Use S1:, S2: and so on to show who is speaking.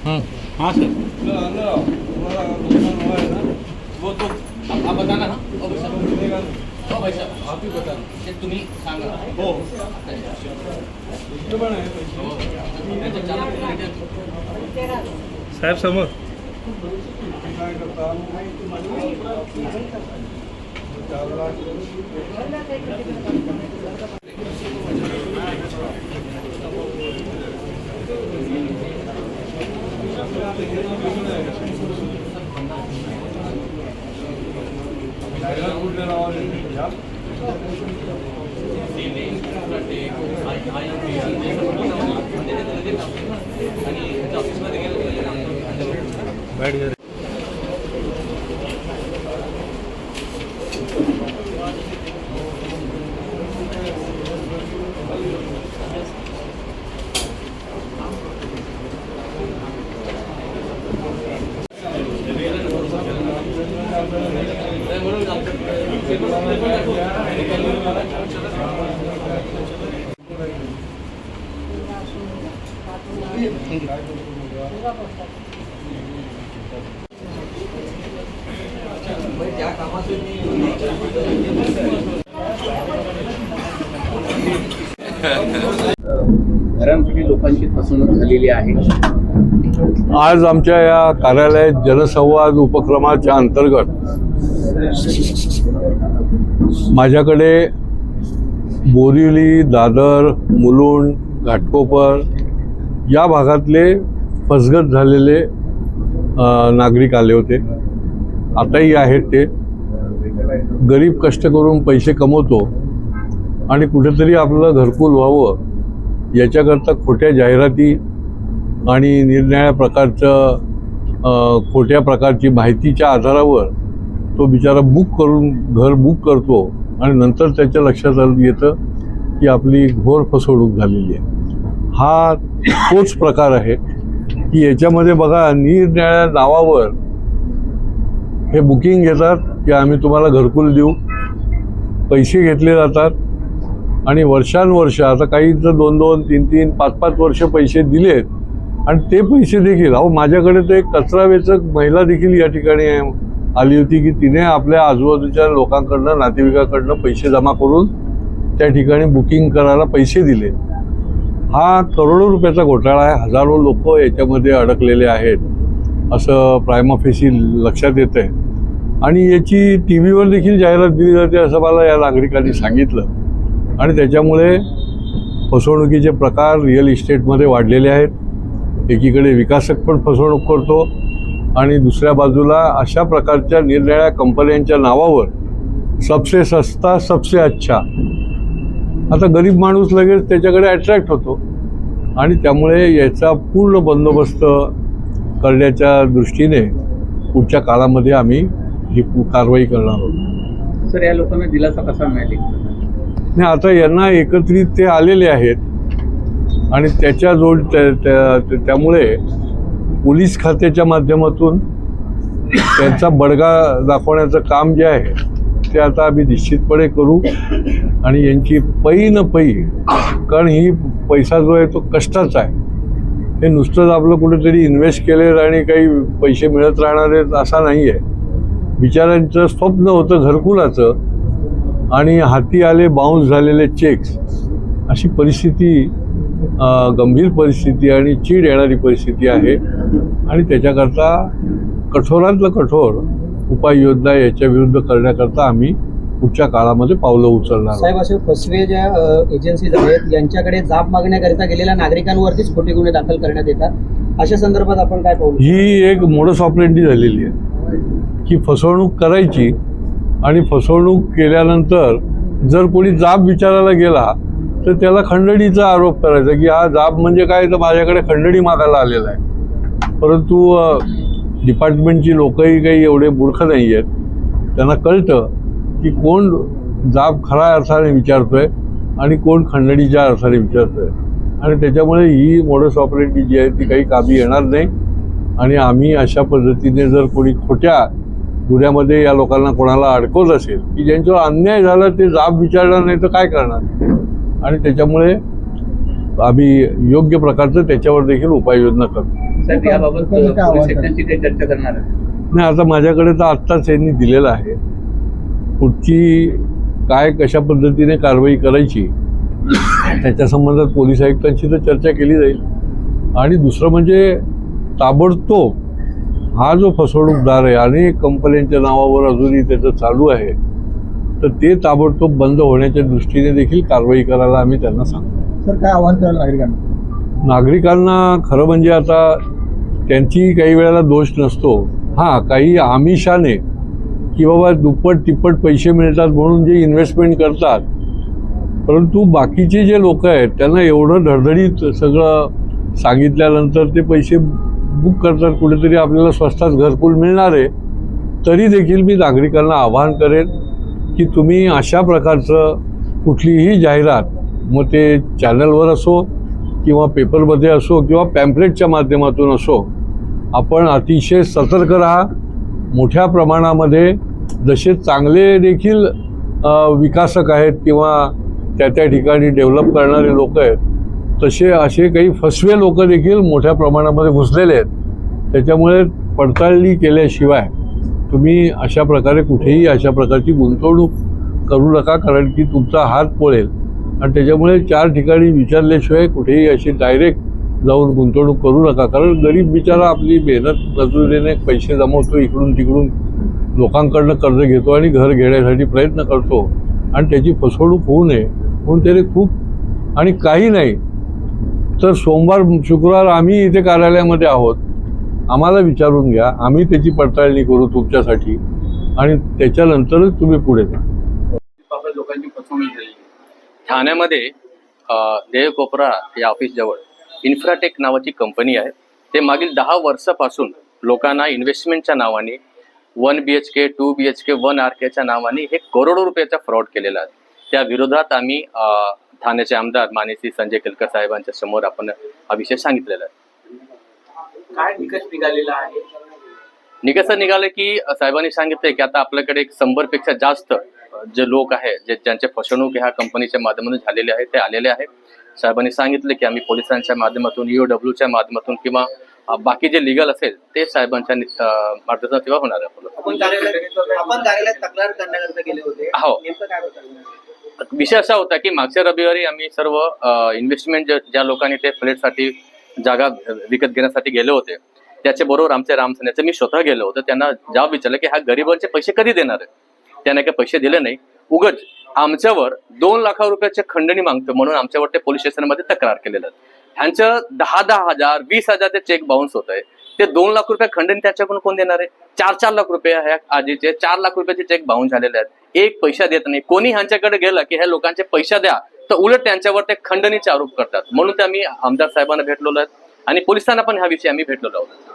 S1: हाँ सर वो तो आप बताना ना भाई साहब आप ही बताना तुम्ही सांगा हो
S2: साहेब समोर बैठ गए
S1: घरांसाठी लोकांची फसवणूक झालेली आहे।
S3: आज आमच्या या कार्यालयात जनसंवाद उपक्रमाच्या अंतर्गत माझ्याकडे बोरिवली, दादर, मुलुंड, घाटकोपर या भागातले फसगत झालेले नागरिक आले होते। आताही आहेत ते गरीब कष्ट करून पैसे कमवतो आणि कुठेतरी आपलं घरकुल व्हावं याच्याकरता खोट्या जाहिराती आणि निरनिराळ्या प्रकारचं खोट्या प्रकारची माहितीच्या आधारावर तो बिचारा घर बुक करतो आणि नंतर त्याच्या लक्षात येतं की आपली घोर फसवणूक झालेली आहे। हा तोच प्रकार आहे की याच्यामध्ये बघा निरनिराळ्या नावावर हे बुकिंग घेतात की आम्ही तुम्हाला घरकुल देऊ, पैसे घेतले जातात आणि वर्षानुवर्ष आता काहींचं 2-2, 3-3, 5-5 वर्ष पैसे दिलेत आणि ते पैसे देखील माझ्याकडे तर एक कचरा वेचक महिला देखील या ठिकाणी आली होती की तिने आपल्या आजूबाजूच्या लोकांकडनं, नातेवाईकांकडनं पैसे जमा करून त्या ठिकाणी बुकिंग करायला पैसे दिले। हा करोडो रुपयाचा घोटाळा आहे। हजारो लोक याच्यामध्ये अडकलेले आहेत असं प्रायमा फेसी लक्षात येतं आहे आणि याची TV वर देखील जाहिरात दिली जाते असं मला या नागरिकांनी सांगितलं आणि त्याच्यामुळे फसवणुकीचे प्रकार रिअल इस्टेटमध्ये वाढलेले आहेत। एकीकडे विकासक पण फसवणूक करतो आणि दुसऱ्या बाजूला अशा प्रकारच्या निरनिराळ्या कंपन्यांच्या नावावर सबसे सस्ता सबसे अच्छा, आता गरीब माणूस लगेच त्याच्याकडे अट्रॅक्ट होतो आणि त्यामुळे याचा पूर्ण बंदोबस्त करण्याच्या दृष्टीने पुढच्या काळामध्ये आम्ही ही कारवाई करणार आहोत।
S1: सर या लोकांना दिलासा कसा मिळेल?
S3: नाही, आता यांना एकत्रित ते आलेले आहेत आणि त्याच्या त्यामुळे पोलीस खात्याच्या माध्यमातून त्यांचा बडगा दाखवण्याचं काम जे आहे ते आता आम्ही निश्चितपणे करू आणि यांची पै न पै, कारण ही पैसा जो आहे तो कष्टाचा आहे। हे नुसतंच आपलं कुठेतरी इन्व्हेस्ट केले आणि काही पैसे मिळत राहणार आहेत असा नाही आहे। बिचाऱ्यांचं स्वप्न होतं घरकुलाचं आणि हाती आले बाउन्स झालेले चेक्स, अशी परिस्थिती गंभीर परिस्थिती आणि चीड येणारी परिस्थिती आहे आणि त्याच्याकरता कठोरातलं कठोर उपाययोजना याच्या विरुद्ध करण्याकरता आम्ही पुढच्या काळामध्ये पावलं उचलणार।
S4: साहेब, असे फसवे ज्या एजन्सीज आहेत यांच्याकडे जाब मागण्याकरिता गेलेल्या नागरिकांवरतीच खोटे गुन्हे दाखल करण्यात येतात, अशा संदर्भात आपण काय पाहू?
S3: ही एक मोडस ऑपरेंडी झालेली आहे की फसवणूक करायची आणि फसवणूक केल्यानंतर जर कोणी जाब विचारायला गेला तर त्याला खंडणीचा आरोप करायचा की हा जाब म्हणजे काय, तर माझ्याकडे खंडणी मागायला आलेला आहे। परंतु डिपार्टमेंटची लोकही काही एवढे मूर्ख नाही आहेत, त्यांना कळतं की कोण जाब खऱ्या अर्थाने विचारतोय आणि कोण खंडणीच्या अर्थाने विचारतोय आणि त्याच्यामुळे ही मोडस ऑपरेंडी जी आहे ती काही कामी येणार नाही आणि आम्ही अशा पद्धतीने जर कोणी खोट्या गुन्ह्यामध्ये या लोकांना कोणाला अडकवत असेल की ज्यांच्यावर अन्याय झाला ते जाब विचारणार नाही तर काय करणार आणि त्याच्यामुळे आम्ही योग्य प्रकारचं त्याच्यावर देखील उपाययोजना करतो।
S1: साहेब याबाबत पोलीस सेक्शनची काही चर्चा करणार आहे?
S3: नाही, आता माझ्याकडे तर आत्ताच यांनी दिलेलं आहे. पुढची काय कशा पद्धतीने कारवाई करायची त्याच्या संबंधात पोलीस आयुक्तांशी तर चर्चा केली जाईल. आणि दुसरं म्हणजे ताबडतोब हा जो फसवणूकदार आहे, अनेक कंपन्यांच्या नावावर अजूनही त्याचं चालू आहे, तर ते ताबडतोब बंद होण्याच्या दृष्टीने देखील कारवाई करायला आम्ही त्यांना सांगतो.
S4: सर, काय आव्हान कराल
S3: नागरिकांना खरं म्हणजे आता त्यांची काही वेळेला दोष नसतो. हां, काही आमिषाने की बाबा दुप्पट तिप्पट पैसे मिळतात म्हणून जे इन्व्हेस्टमेंट करतात, परंतु बाकीचे जे लोक आहेत त्यांना एवढं धडधडीत सगळं सांगितल्यानंतर ते पैसे बुक करतात. कुठेतरी आपल्याला स्वस्तात घरकुल मिळणार आहे, तरी देखील मी नागरिकांना आवाहन करेन की तुम्ही अशा प्रकारचं कुठलीही जाहिरात, मग ते चॅनलवर असो किंवा पेपरमध्ये असो किंवा पॅम्पलेटच्या माध्यमातून असो, आपण अतिशय सतर्क राहा. मोठ्या प्रमाणामध्ये जसे चांगले देखील विकासक आहेत किंवा त्या ठिकाणी डेव्हलप करणारे लोक आहेत, तसे असे काही फसवे लोक देखील मोठ्या प्रमाणामध्ये घुसलेले आहेत. त्याच्यामुळे पडताळणी केल्याशिवाय तुम्ही अशा प्रकारे कुठेही अशा प्रकारची गुंतवणूक करू नका, कारण की तुमचा हात पळेल. आणि त्याच्यामुळे 4 ठिकाणी विचारल्याशिवाय कुठेही अशी डायरेक्ट जाऊन गुंतवणूक करू नका. कारण गरीब बिचारा आपली मेहनत मजुरीने पैसे जमवतो, इकडून तिकडून लोकांकडनं कर्ज घेतो आणि घर घेण्यासाठी प्रयत्न करतो, आणि त्याची फसवणूक होऊ नये म्हणून त्याने खूप, आणि काही नाही तर सोमवार शुक्रवार आम्ही इथे कार्यालयामध्ये आहोत, आम्हाला विचारून घ्या, आम्ही त्याची पडताळणी करू तुमच्यासाठी आणि त्याच्यानंतरच तुम्ही पुढे जा.
S1: लोकांची फसवणूक झाली ठाण्यामध्ये. देव कोपरा या ऑफिस जवळ इन्फ्राटेक नावाची कंपनी आहे. ते मागील 10 वर्षापासून लोकांना इन्व्हेस्टमेंटच्या नावाने 1 BHK 2 BHK 1 RKच्या नावाने हे करोडो रुपयाचा फ्रॉड केलेला आहे. त्या विरोधात आम्ही ठाण्याचे आमदार माननीय श्री संजय केलकर साहेबांच्या समोर आपण हा विषय सांगितलेला आहे. काय निकष निघालेला आहे? निकष निघाले की साहेबांनी सांगितले की आता आपल्याकडे 100पेक्षा जास्त जे लोक आहे ज्यांचे फसवणूक ह्या कंपनीच्या माध्यमातून झालेले आहे ते आलेले आहे. साहेबांनी सांगितले की आम्ही पोलिसांच्या माध्यमातून EOWच्या माध्यमातून किंवा बाकी जे लिगल असेल ते साहेबांच्या मार्गदर्शनात सेवा होणार आहे.
S2: आपण कार्यालयात तक्रार करण्याकरता गेले होते.
S1: हो,
S2: नेमकं काय होतं?
S1: विषय असा होता की मागच्या रविवारी आम्ही सर्व इन्व्हेस्टमेंट ज्या लोकांनी ते फ्लॅटसाठी जागा विकत घेण्यासाठी गेले होते, त्याच्याबरोबर आमचे रामसेनेचे मी स्वतः गेलो होतो. त्यांना जवाब विचारलं की हा गरिबांचे पैसे कधी देणार आहे. त्याने काही पैसे दिले नाही, उगाच आमच्यावर 2 लाख रुपयाचे खंडणी मागतो म्हणून आमच्यावर ते पोलीस स्टेशनमध्ये तक्रार केलेलं आहे. ह्यांचं 10,000 20,000 चेक बाउन्स होत आहे. ते 2 लाख रुपये खंडणी त्याच्याकडून कोण देणार आहे? 4-4 लाख रुपये ह्या आजीचे 4 लाख रुपयाचे चेक बाउन्स झालेले आहेत. एक पैसा देत नाही. कोणी ह्यांच्याकडे गेलं की ह्या लोकांचे पैसा द्या, तर उलट त्यांच्यावर ते खंडणीचे आरोप करतात. म्हणून ते आम्ही आमदार साहेबांना भेटलेलो आहेत आणि पोलिसांना पण ह्या विषयी आम्ही भेटलेलो आहोत.